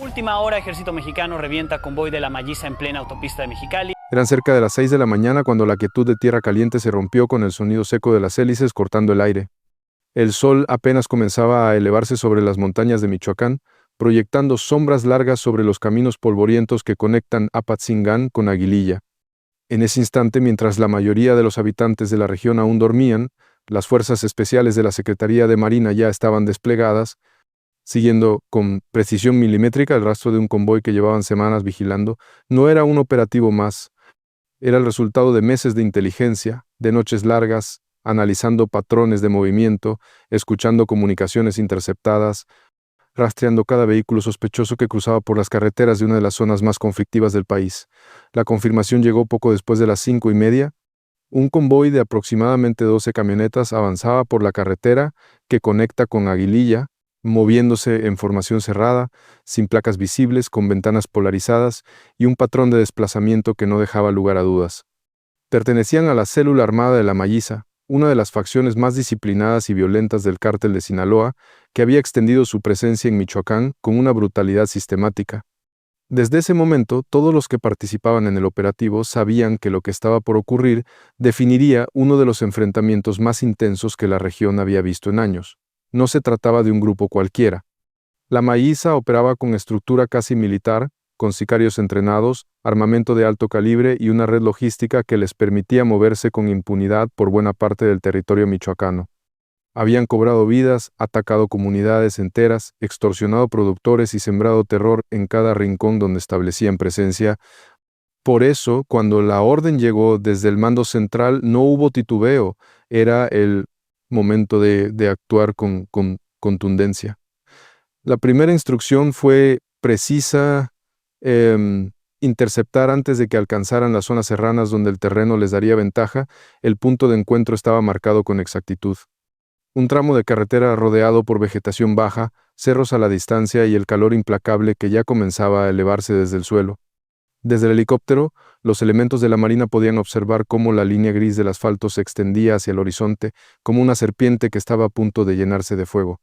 Última hora, ejército mexicano revienta convoy de la Malliza en plena autopista de Mexicali. Eran cerca de las 6 de la mañana cuando la quietud de tierra caliente se rompió con el sonido seco de las hélices cortando el aire. El sol apenas comenzaba a elevarse sobre las montañas de Michoacán, proyectando sombras largas sobre los caminos polvorientos que conectan Apatzingán con Aguililla. En ese instante, mientras la mayoría de los habitantes de la región aún dormían, las fuerzas especiales de la Secretaría de Marina ya estaban desplegadas, siguiendo con precisión milimétrica el rastro de un convoy que llevaban semanas vigilando. No era un operativo más, era el resultado de meses de inteligencia, de noches largas, analizando patrones de movimiento, escuchando comunicaciones interceptadas, rastreando cada vehículo sospechoso que cruzaba por las carreteras de una de las zonas más conflictivas del país. La confirmación llegó poco después de las 5:30. Un convoy de aproximadamente 12 camionetas avanzaba por la carretera que conecta con Aguililla, moviéndose en formación cerrada, sin placas visibles, con ventanas polarizadas y un patrón de desplazamiento que no dejaba lugar a dudas. Pertenecían a la célula armada de la Malliza, una de las facciones más disciplinadas y violentas del cártel de Sinaloa, que había extendido su presencia en Michoacán con una brutalidad sistemática. Desde ese momento, todos los que participaban en el operativo sabían que lo que estaba por ocurrir definiría uno de los enfrentamientos más intensos que la región había visto en años. No se trataba de un grupo cualquiera. La Malliza operaba con estructura casi militar, con sicarios entrenados, armamento de alto calibre y una red logística que les permitía moverse con impunidad por buena parte del territorio michoacano. Habían cobrado vidas, atacado comunidades enteras, extorsionado productores y sembrado terror en cada rincón donde establecían presencia. Por eso, cuando la orden llegó desde el mando central, no hubo titubeo, era el momento de actuar con contundencia. La primera instrucción fue precisa, interceptar antes de que alcanzaran las zonas serranas donde el terreno les daría ventaja. El punto de encuentro estaba marcado con exactitud. Un tramo de carretera rodeado por vegetación baja, cerros a la distancia y el calor implacable que ya comenzaba a elevarse desde el suelo. Desde el helicóptero, los elementos de la Marina podían observar cómo la línea gris del asfalto se extendía hacia el horizonte, como una serpiente que estaba a punto de llenarse de fuego.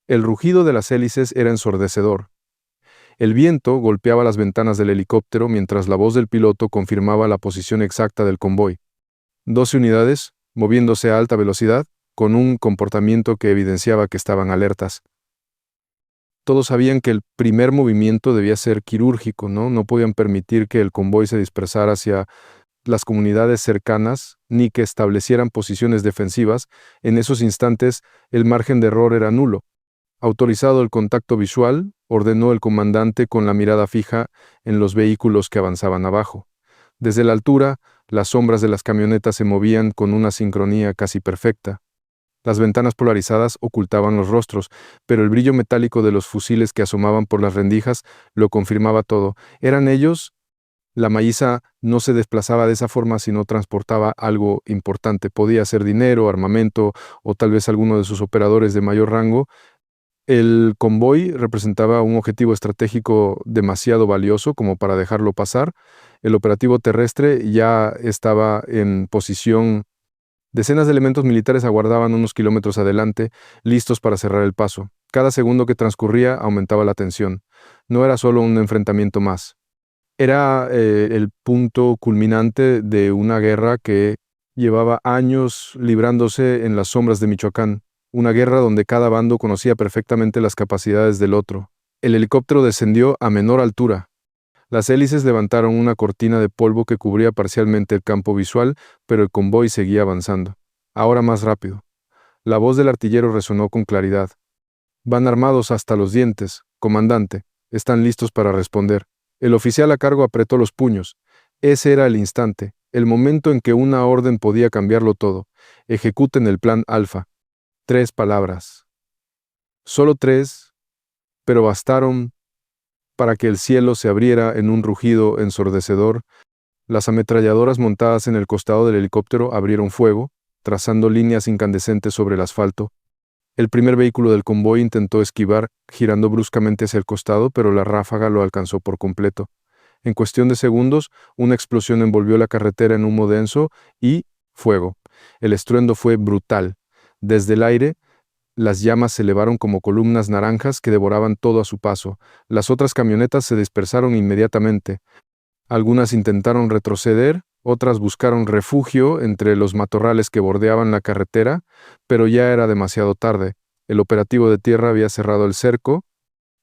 El rugido de las hélices era ensordecedor. El viento golpeaba las ventanas del helicóptero mientras la voz del piloto confirmaba la posición exacta del convoy. 12 unidades, moviéndose a alta velocidad, con un comportamiento que evidenciaba que estaban alertas. Todos sabían que el primer movimiento debía ser quirúrgico, ¿no? No podían permitir que el convoy se dispersara hacia las comunidades cercanas, ni que establecieran posiciones defensivas. En esos instantes, el margen de error era nulo. Autorizado el contacto visual, ordenó el comandante con la mirada fija en los vehículos que avanzaban abajo. Desde la altura, las sombras de las camionetas se movían con una sincronía casi perfecta. Las ventanas polarizadas ocultaban los rostros, pero el brillo metálico de los fusiles que asomaban por las rendijas lo confirmaba todo. ¿Eran ellos? La Malliza no se desplazaba de esa forma si no transportaba algo importante. Podía ser dinero, armamento o tal vez alguno de sus operadores de mayor rango. El convoy representaba un objetivo estratégico demasiado valioso como para dejarlo pasar. El operativo terrestre ya estaba en posición. Decenas de elementos militares aguardaban unos kilómetros adelante, listos para cerrar el paso. Cada segundo que transcurría aumentaba la tensión. No era solo un enfrentamiento más. Era el punto culminante de una guerra que llevaba años librándose en las sombras de Michoacán. Una guerra donde cada bando conocía perfectamente las capacidades del otro. El helicóptero descendió a menor altura. Las hélices levantaron una cortina de polvo que cubría parcialmente el campo visual, pero el convoy seguía avanzando. Ahora más rápido. La voz del artillero resonó con claridad. Van armados hasta los dientes, comandante. Están listos para responder. El oficial a cargo apretó los puños. Ese era el instante, el momento en que una orden podía cambiarlo todo. Ejecuten el plan Alfa. 3 palabras. Solo 3, pero bastaron para que el cielo se abriera en un rugido ensordecedor. Las ametralladoras montadas en el costado del helicóptero abrieron fuego, trazando líneas incandescentes sobre el asfalto. El primer vehículo del convoy intentó esquivar, girando bruscamente hacia el costado, pero la ráfaga lo alcanzó por completo. En cuestión de segundos, una explosión envolvió la carretera en humo denso y fuego. El estruendo fue brutal. Desde el aire, Las llamas se elevaron como columnas naranjas que devoraban todo a su paso. Las otras camionetas se dispersaron inmediatamente. Algunas intentaron retroceder, otras buscaron refugio entre los matorrales que bordeaban la carretera, pero ya era demasiado tarde. El operativo de tierra había cerrado el cerco.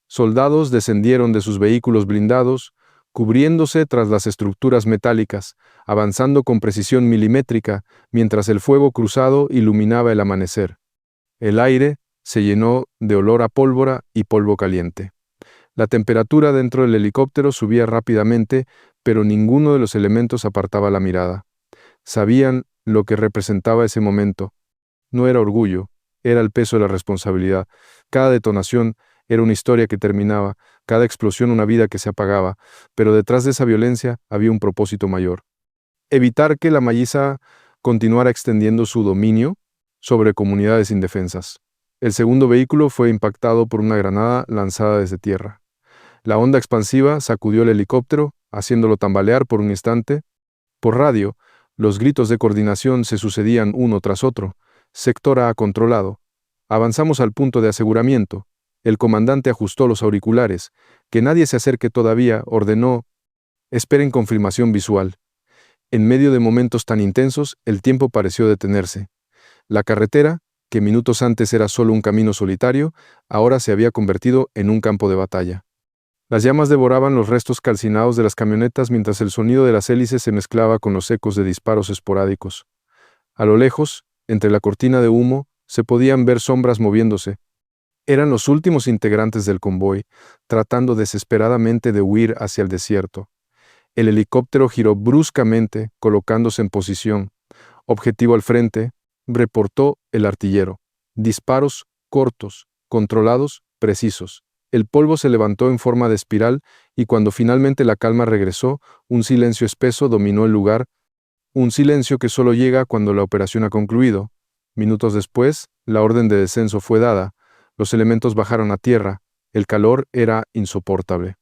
Soldados descendieron de sus vehículos blindados, cubriéndose tras las estructuras metálicas, avanzando con precisión milimétrica, mientras el fuego cruzado iluminaba el amanecer. El aire se llenó de olor a pólvora y polvo caliente. La temperatura dentro del helicóptero subía rápidamente, pero ninguno de los elementos apartaba la mirada. Sabían lo que representaba ese momento. No era orgullo, era el peso de la responsabilidad. Cada detonación era una historia que terminaba, cada explosión una vida que se apagaba, pero detrás de esa violencia había un propósito mayor. Evitar que la Malliza continuara extendiendo su dominio sobre comunidades indefensas. El segundo vehículo fue impactado por una granada lanzada desde tierra. La onda expansiva sacudió el helicóptero, haciéndolo tambalear por un instante. Por radio, los gritos de coordinación se sucedían uno tras otro. Sector A controlado. Avanzamos al punto de aseguramiento. El comandante ajustó los auriculares. Que nadie se acerque todavía, ordenó. Esperen confirmación visual. En medio de momentos tan intensos, el tiempo pareció detenerse. La carretera, que minutos antes era solo un camino solitario, ahora se había convertido en un campo de batalla. Las llamas devoraban los restos calcinados de las camionetas mientras el sonido de las hélices se mezclaba con los ecos de disparos esporádicos. A lo lejos, entre la cortina de humo, se podían ver sombras moviéndose. Eran los últimos integrantes del convoy, tratando desesperadamente de huir hacia el desierto. El helicóptero giró bruscamente, colocándose en posición. Objetivo al frente, reportó el artillero. Disparos cortos, controlados, precisos. El polvo se levantó en forma de espiral y cuando finalmente la calma regresó, un silencio espeso dominó el lugar, un silencio que solo llega cuando la operación ha concluido. Minutos después, la orden de descenso fue dada, los elementos bajaron a tierra, el calor era insoportable.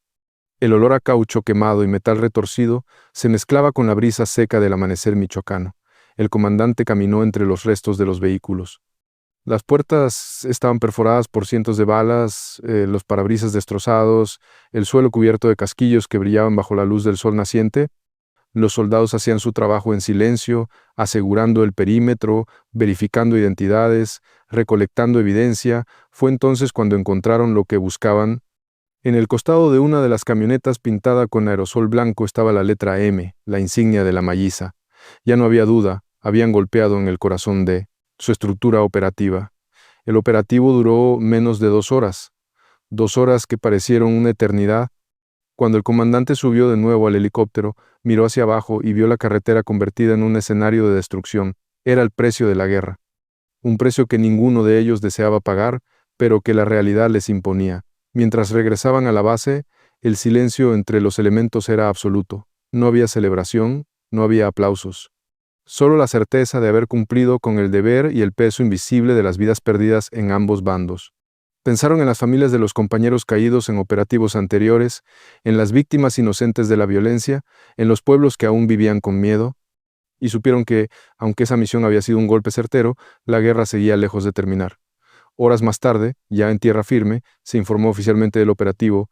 El olor a caucho quemado y metal retorcido se mezclaba con la brisa seca del amanecer michoacano. El comandante caminó entre los restos de los vehículos. Las puertas estaban perforadas por cientos de balas, los parabrisas destrozados, el suelo cubierto de casquillos que brillaban bajo la luz del sol naciente. Los soldados hacían su trabajo en silencio, asegurando el perímetro, verificando identidades, recolectando evidencia. Fue entonces cuando encontraron lo que buscaban. En el costado de una de las camionetas pintada con aerosol blanco estaba la letra M, la insignia de la Malliza. Ya no había duda, habían golpeado en el corazón de su estructura operativa. El operativo duró menos de 2 horas, 2 horas que parecieron una eternidad. Cuando el comandante subió de nuevo al helicóptero, miró hacia abajo y vio la carretera convertida en un escenario de destrucción. Era el precio de la guerra. Un precio que ninguno de ellos deseaba pagar, pero que la realidad les imponía. Mientras regresaban a la base, el silencio entre los elementos era absoluto. No había celebración, no había aplausos. Solo la certeza de haber cumplido con el deber y el peso invisible de las vidas perdidas en ambos bandos. Pensaron en las familias de los compañeros caídos en operativos anteriores, en las víctimas inocentes de la violencia, en los pueblos que aún vivían con miedo, y supieron que, aunque esa misión había sido un golpe certero, la guerra seguía lejos de terminar. Horas más tarde, ya en tierra firme, se informó oficialmente del operativo.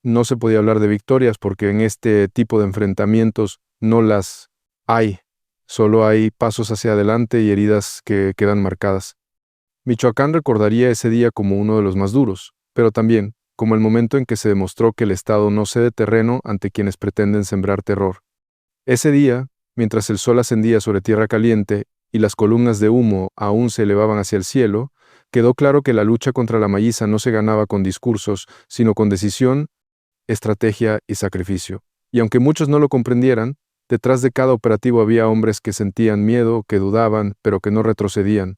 No se podía hablar de victorias porque en este tipo de enfrentamientos no las hay. Solo hay pasos hacia adelante y heridas que quedan marcadas. Michoacán recordaría ese día como uno de los más duros, pero también como el momento en que se demostró que el Estado no cede terreno ante quienes pretenden sembrar terror. Ese día, mientras el sol ascendía sobre tierra caliente y las columnas de humo aún se elevaban hacia el cielo, quedó claro que la lucha contra la Malliza no se ganaba con discursos, sino con decisión, estrategia y sacrificio. Y aunque muchos no lo comprendieran, detrás de cada operativo había hombres que sentían miedo, que dudaban, pero que no retrocedían.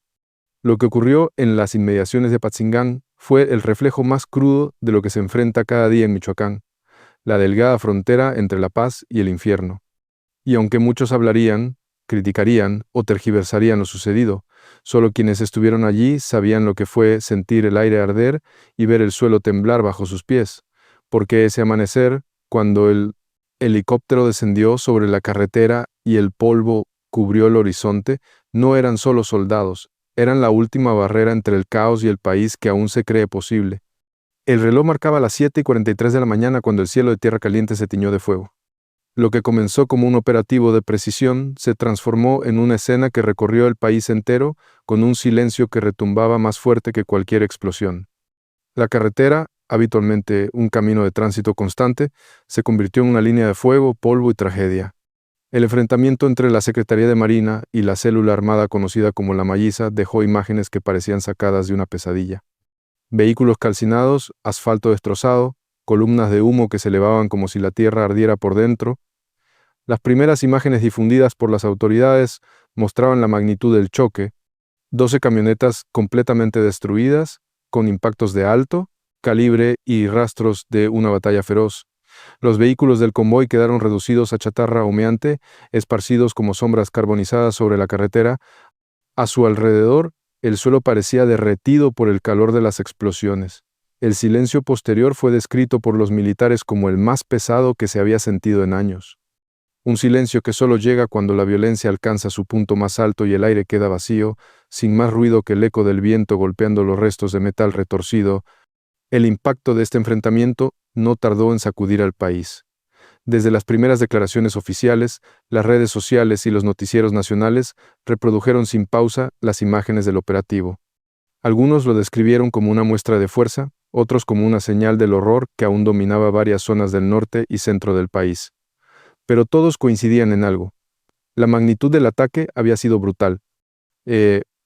Lo que ocurrió en las inmediaciones de Patzingán fue el reflejo más crudo de lo que se enfrenta cada día en Michoacán, la delgada frontera entre la paz y el infierno. Y aunque muchos hablarían, criticarían o tergiversarían lo sucedido, solo quienes estuvieron allí sabían lo que fue sentir el aire arder y ver el suelo temblar bajo sus pies, porque ese amanecer, cuando el helicóptero descendió sobre la carretera y el polvo cubrió el horizonte, no eran solo soldados, eran la última barrera entre el caos y el país que aún se cree posible. El reloj marcaba las 7:43 de la mañana cuando el cielo de Tierra Caliente se tiñó de fuego. Lo que comenzó como un operativo de precisión se transformó en una escena que recorrió el país entero con un silencio que retumbaba más fuerte que cualquier explosión. La carretera, habitualmente un camino de tránsito constante, se convirtió en una línea de fuego, polvo y tragedia. El enfrentamiento entre la Secretaría de Marina y la célula armada conocida como la Malliza dejó imágenes que parecían sacadas de una pesadilla. Vehículos calcinados, asfalto destrozado, columnas de humo que se elevaban como si la tierra ardiera por dentro. Las primeras imágenes difundidas por las autoridades mostraban la magnitud del choque: 12 camionetas completamente destruidas, con impactos de alto calibre y rastros de una batalla feroz. Los vehículos del convoy quedaron reducidos a chatarra humeante, esparcidos como sombras carbonizadas sobre la carretera. A su alrededor, el suelo parecía derretido por el calor de las explosiones. El silencio posterior fue descrito por los militares como el más pesado que se había sentido en años. Un silencio que solo llega cuando la violencia alcanza su punto más alto y el aire queda vacío, sin más ruido que el eco del viento golpeando los restos de metal retorcido. El impacto de este enfrentamiento no tardó en sacudir al país. Desde las primeras declaraciones oficiales, las redes sociales y los noticieros nacionales reprodujeron sin pausa las imágenes del operativo. Algunos lo describieron como una muestra de fuerza, otros como una señal del horror que aún dominaba varias zonas del norte y centro del país. Pero todos coincidían en algo: la magnitud del ataque había sido brutal.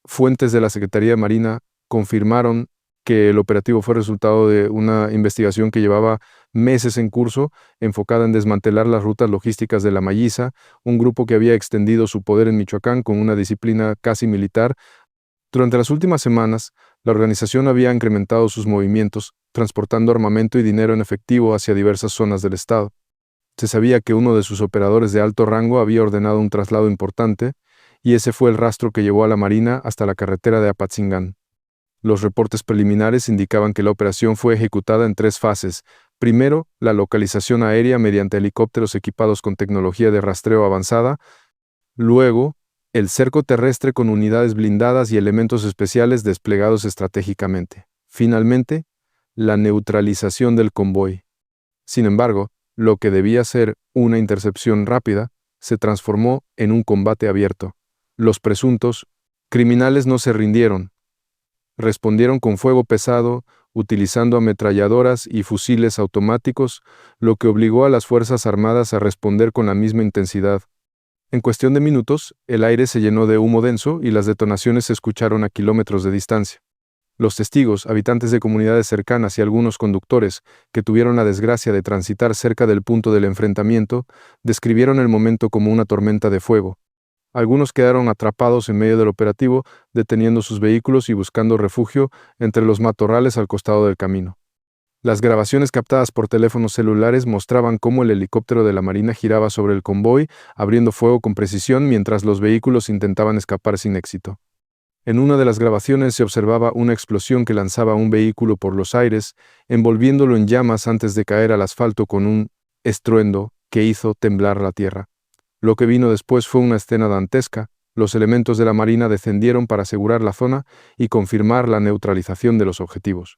Fuentes de la Secretaría de Marina confirmaron que el operativo fue resultado de una investigación que llevaba meses en curso, enfocada en desmantelar las rutas logísticas de la Malliza, un grupo que había extendido su poder en Michoacán con una disciplina casi militar. Durante las últimas semanas, la organización había incrementado sus movimientos, transportando armamento y dinero en efectivo hacia diversas zonas del estado. Se sabía que uno de sus operadores de alto rango había ordenado un traslado importante, y ese fue el rastro que llevó a la Marina hasta la carretera de Apatzingán. Los reportes preliminares indicaban que la operación fue ejecutada en 3 fases. Primero, la localización aérea mediante helicópteros equipados con tecnología de rastreo avanzada. Luego, el cerco terrestre con unidades blindadas y elementos especiales desplegados estratégicamente. Finalmente, la neutralización del convoy. Sin embargo, lo que debía ser una intercepción rápida se transformó en un combate abierto. Los presuntos criminales no se rindieron. Respondieron con fuego pesado, utilizando ametralladoras y fusiles automáticos, lo que obligó a las Fuerzas Armadas a responder con la misma intensidad. En cuestión de minutos, el aire se llenó de humo denso y las detonaciones se escucharon a kilómetros de distancia. Los testigos, habitantes de comunidades cercanas y algunos conductores que tuvieron la desgracia de transitar cerca del punto del enfrentamiento, describieron el momento como una tormenta de fuego. Algunos quedaron atrapados en medio del operativo, deteniendo sus vehículos y buscando refugio entre los matorrales al costado del camino. Las grabaciones captadas por teléfonos celulares mostraban cómo el helicóptero de la Marina giraba sobre el convoy, abriendo fuego con precisión mientras los vehículos intentaban escapar sin éxito. En una de las grabaciones se observaba una explosión que lanzaba un vehículo por los aires, envolviéndolo en llamas antes de caer al asfalto con un estruendo que hizo temblar la tierra. Lo que vino después fue una escena dantesca. Los elementos de la Marina descendieron para asegurar la zona y confirmar la neutralización de los objetivos.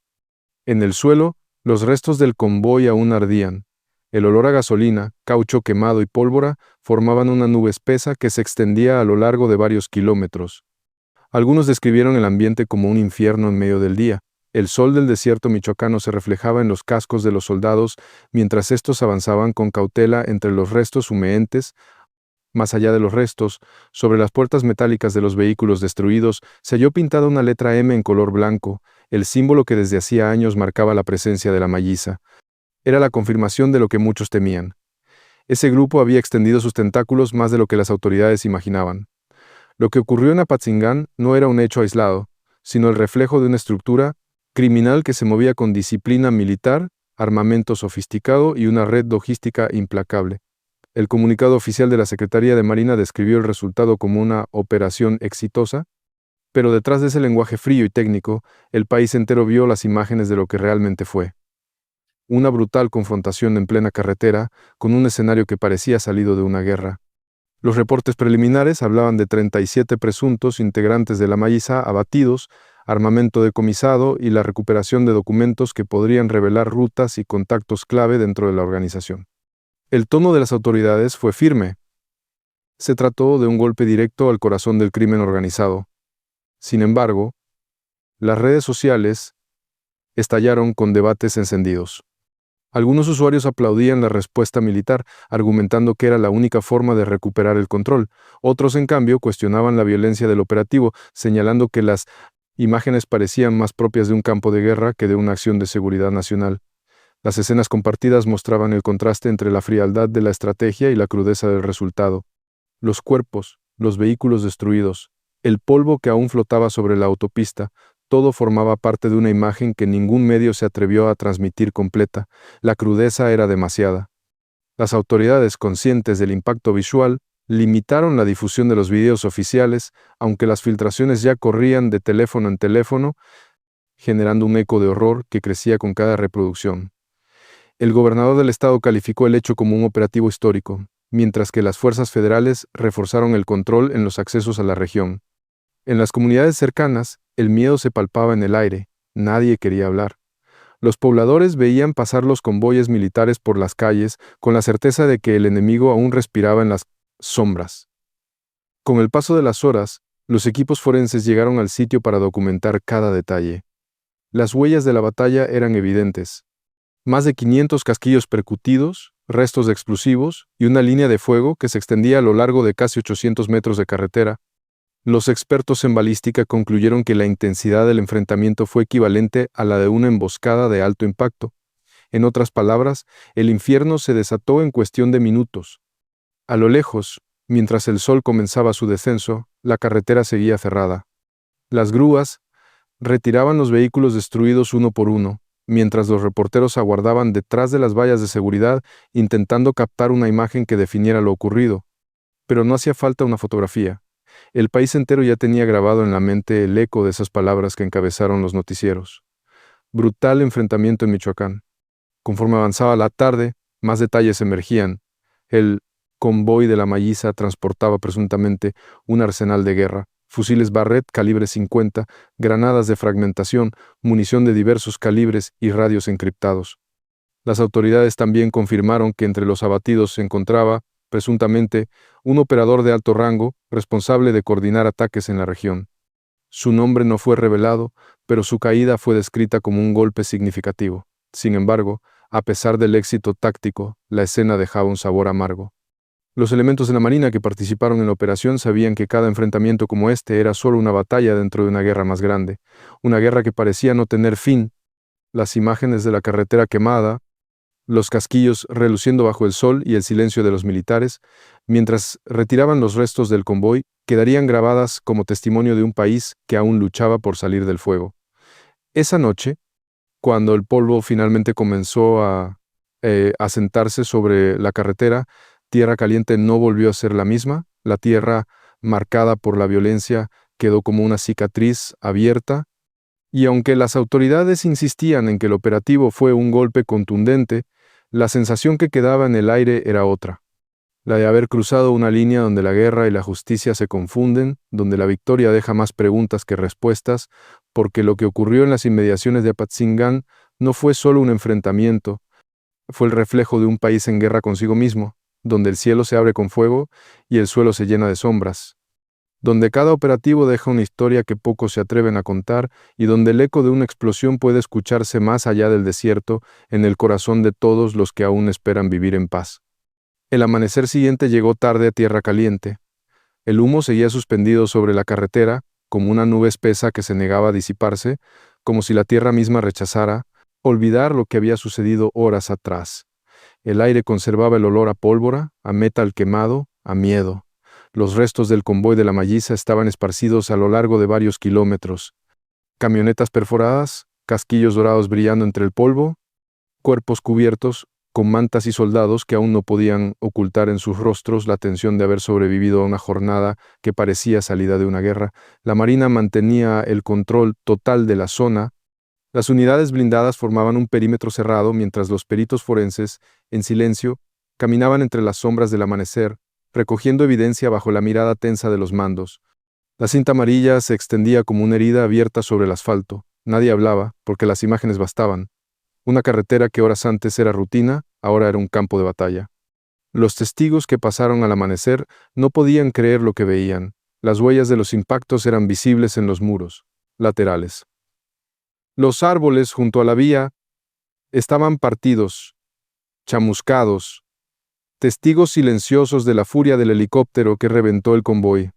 En el suelo, los restos del convoy aún ardían. El olor a gasolina, caucho quemado y pólvora formaban una nube espesa que se extendía a lo largo de varios kilómetros. Algunos describieron el ambiente como un infierno en medio del día. El sol del desierto michoacano se reflejaba en los cascos de los soldados mientras estos avanzaban con cautela entre los restos humeantes. Más allá de los restos, sobre las puertas metálicas de los vehículos destruidos, se halló pintada una letra M en color blanco, el símbolo que desde hacía años marcaba la presencia de la Malliza. Era la confirmación de lo que muchos temían. Ese grupo había extendido sus tentáculos más de lo que las autoridades imaginaban. Lo que ocurrió en Apatzingán no era un hecho aislado, sino el reflejo de una estructura criminal que se movía con disciplina militar, armamento sofisticado y una red logística implacable. El comunicado oficial de la Secretaría de Marina describió el resultado como una operación exitosa, pero detrás de ese lenguaje frío y técnico, el país entero vio las imágenes de lo que realmente fue. Una brutal confrontación en plena carretera, con un escenario que parecía salido de una guerra. Los reportes preliminares hablaban de 37 presuntos integrantes de la Malliza abatidos, armamento decomisado y la recuperación de documentos que podrían revelar rutas y contactos clave dentro de la organización. El tono de las autoridades fue firme. Se trató de un golpe directo al corazón del crimen organizado. Sin embargo, las redes sociales estallaron con debates encendidos. Algunos usuarios aplaudían la respuesta militar, argumentando que era la única forma de recuperar el control. Otros, en cambio, cuestionaban la violencia del operativo, señalando que las imágenes parecían más propias de un campo de guerra que de una acción de seguridad nacional. Las escenas compartidas mostraban el contraste entre la frialdad de la estrategia y la crudeza del resultado. Los cuerpos, los vehículos destruidos, el polvo que aún flotaba sobre la autopista, todo formaba parte de una imagen que ningún medio se atrevió a transmitir completa. La crudeza era demasiada. Las autoridades, conscientes del impacto visual, limitaron la difusión de los videos oficiales, aunque las filtraciones ya corrían de teléfono en teléfono, generando un eco de horror que crecía con cada reproducción. El gobernador del estado calificó el hecho como un operativo histórico, mientras que las fuerzas federales reforzaron el control en los accesos a la región. En las comunidades cercanas, el miedo se palpaba en el aire. Nadie quería hablar. Los pobladores veían pasar los convoyes militares por las calles con la certeza de que el enemigo aún respiraba en las sombras. Con el paso de las horas, los equipos forenses llegaron al sitio para documentar cada detalle. Las huellas de la batalla eran evidentes. Más de 500 casquillos percutidos, restos de explosivos y una línea de fuego que se extendía a lo largo de casi 800 metros de carretera. Los expertos en balística concluyeron que la intensidad del enfrentamiento fue equivalente a la de una emboscada de alto impacto. En otras palabras, el infierno se desató en cuestión de minutos. A lo lejos, mientras el sol comenzaba su descenso, la carretera seguía cerrada. Las grúas retiraban los vehículos destruidos uno por uno, mientras los reporteros aguardaban detrás de las vallas de seguridad intentando captar una imagen que definiera lo ocurrido. Pero no hacía falta una fotografía. El país entero ya tenía grabado en la mente el eco de esas palabras que encabezaron los noticieros. Brutal enfrentamiento en Michoacán. Conforme avanzaba la tarde, más detalles emergían. El convoy de la Malliza transportaba presuntamente un arsenal de guerra, fusiles Barrett calibre 50, granadas de fragmentación, munición de diversos calibres y radios encriptados. Las autoridades también confirmaron que entre los abatidos se encontraba, presuntamente, un operador de alto rango, responsable de coordinar ataques en la región. Su nombre no fue revelado, pero su caída fue descrita como un golpe significativo. Sin embargo, a pesar del éxito táctico, la escena dejaba un sabor amargo. Los elementos de la Marina que participaron en la operación sabían que cada enfrentamiento como este era solo una batalla dentro de una guerra más grande, una guerra que parecía no tener fin. Las imágenes de la carretera quemada, los casquillos reluciendo bajo el sol y el silencio de los militares, mientras retiraban los restos del convoy, quedarían grabadas como testimonio de un país que aún luchaba por salir del fuego. Esa noche, cuando el polvo finalmente comenzó a asentarse sobre la carretera, Tierra Caliente no volvió a ser la misma. La tierra, marcada por la violencia, quedó como una cicatriz abierta, y aunque las autoridades insistían en que el operativo fue un golpe contundente, la sensación que quedaba en el aire era otra, la de haber cruzado una línea donde la guerra y la justicia se confunden, donde la victoria deja más preguntas que respuestas, porque lo que ocurrió en las inmediaciones de Apatzingán no fue solo un enfrentamiento, fue el reflejo de un país en guerra consigo mismo, donde el cielo se abre con fuego y el suelo se llena de sombras, donde cada operativo deja una historia que pocos se atreven a contar y donde el eco de una explosión puede escucharse más allá del desierto, en el corazón de todos los que aún esperan vivir en paz. El amanecer siguiente llegó tarde a Tierra Caliente. El humo seguía suspendido sobre la carretera, como una nube espesa que se negaba a disiparse, como si la tierra misma rechazara olvidar lo que había sucedido horas atrás. El aire conservaba el olor a pólvora, a metal quemado, a miedo. Los restos del convoy de la Malliza estaban esparcidos a lo largo de varios kilómetros. Camionetas perforadas, casquillos dorados brillando entre el polvo, cuerpos cubiertos con mantas y soldados que aún no podían ocultar en sus rostros la tensión de haber sobrevivido a una jornada que parecía salida de una guerra. La Marina mantenía el control total de la zona. Las unidades blindadas formaban un perímetro cerrado mientras los peritos forenses, en silencio, caminaban entre las sombras del amanecer, recogiendo evidencia bajo la mirada tensa de los mandos. La cinta amarilla se extendía como una herida abierta sobre el asfalto. Nadie hablaba, porque las imágenes bastaban. Una carretera que horas antes era rutina, ahora era un campo de batalla. Los testigos que pasaron al amanecer no podían creer lo que veían. Las huellas de los impactos eran visibles en los muros laterales. Los árboles junto a la vía estaban partidos, chamuscados, testigos silenciosos de la furia del helicóptero que reventó el convoy.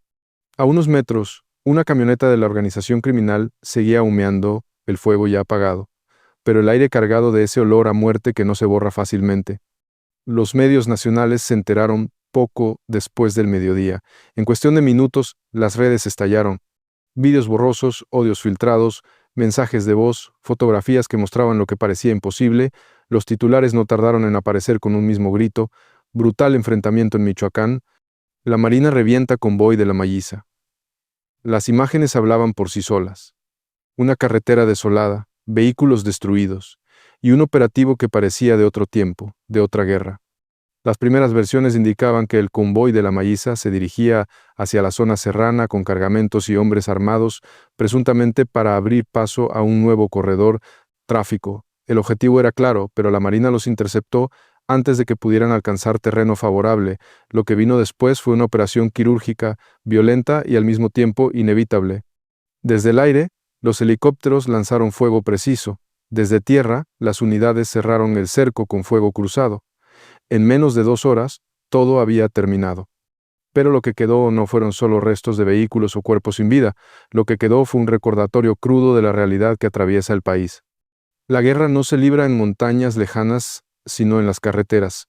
A unos metros, una camioneta de la organización criminal seguía humeando, el fuego ya apagado, pero el aire cargado de ese olor a muerte que no se borra fácilmente. Los medios nacionales se enteraron poco después del mediodía. En cuestión de minutos, las redes estallaron. Vídeos borrosos, audios filtrados, mensajes de voz, fotografías que mostraban lo que parecía imposible. Los titulares no tardaron en aparecer con un mismo grito: brutal enfrentamiento en Michoacán. La Marina revienta convoy de la Malliza. Las imágenes hablaban por sí solas. Una carretera desolada, vehículos destruidos, y un operativo que parecía de otro tiempo, de otra guerra. Las primeras versiones indicaban que el convoy de la Malliza se dirigía hacia la zona serrana con cargamentos y hombres armados, presuntamente para abrir paso a un nuevo corredor tráfico. El objetivo era claro, pero la Marina los interceptó antes de que pudieran alcanzar terreno favorable. Lo que vino después fue una operación quirúrgica, violenta y al mismo tiempo inevitable. Desde el aire, los helicópteros lanzaron fuego preciso. Desde tierra, las unidades cerraron el cerco con fuego cruzado. En menos de 2 horas, todo había terminado. Pero lo que quedó no fueron solo restos de vehículos o cuerpos sin vida. Lo que quedó fue un recordatorio crudo de la realidad que atraviesa el país. La guerra no se libra en montañas lejanas, sino en las carreteras,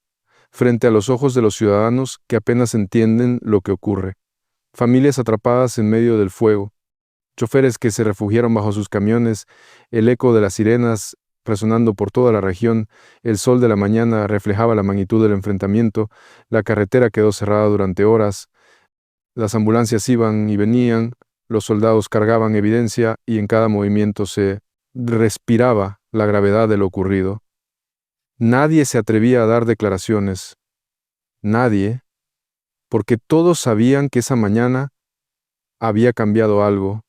frente a los ojos de los ciudadanos que apenas entienden lo que ocurre. Familias atrapadas en medio del fuego, choferes que se refugiaron bajo sus camiones, el eco de las sirenas resonando por toda la región. El sol de la mañana reflejaba la magnitud del enfrentamiento. La carretera quedó cerrada durante horas. Las ambulancias iban y venían, los soldados cargaban evidencia y en cada movimiento se respiraba la gravedad de lo ocurrido. Nadie se atrevía a dar declaraciones. Nadie, porque todos sabían que esa mañana había cambiado algo.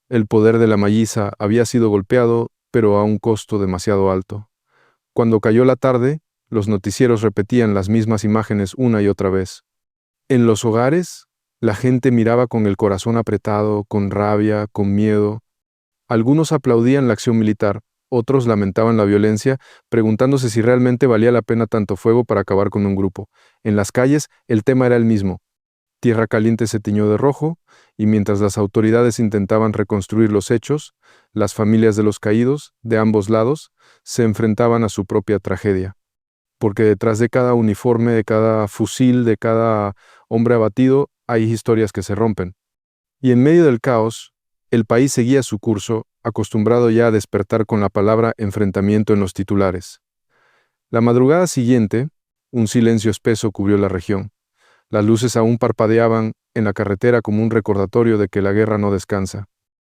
El poder de la Malliza había sido golpeado, pero a un costo demasiado alto. Cuando cayó la tarde, los noticieros repetían las mismas imágenes una y otra vez. En los hogares, la gente miraba con el corazón apretado, con rabia, con miedo. Algunos aplaudían la acción militar, otros lamentaban la violencia, preguntándose si realmente valía la pena tanto fuego para acabar con un grupo. En las calles, el tema era el mismo. Tierra Caliente se tiñó de rojo, y mientras las autoridades intentaban reconstruir los hechos, las familias de los caídos, de ambos lados, se enfrentaban a su propia tragedia. Porque detrás de cada uniforme, de cada fusil, de cada hombre abatido, hay historias que se rompen. Y en medio del caos, el país seguía su curso, acostumbrado ya a despertar con la palabra enfrentamiento en los titulares. La madrugada siguiente, un silencio espeso cubrió la región. Las luces aún parpadeaban en la carretera como un recordatorio de que la guerra no descansa.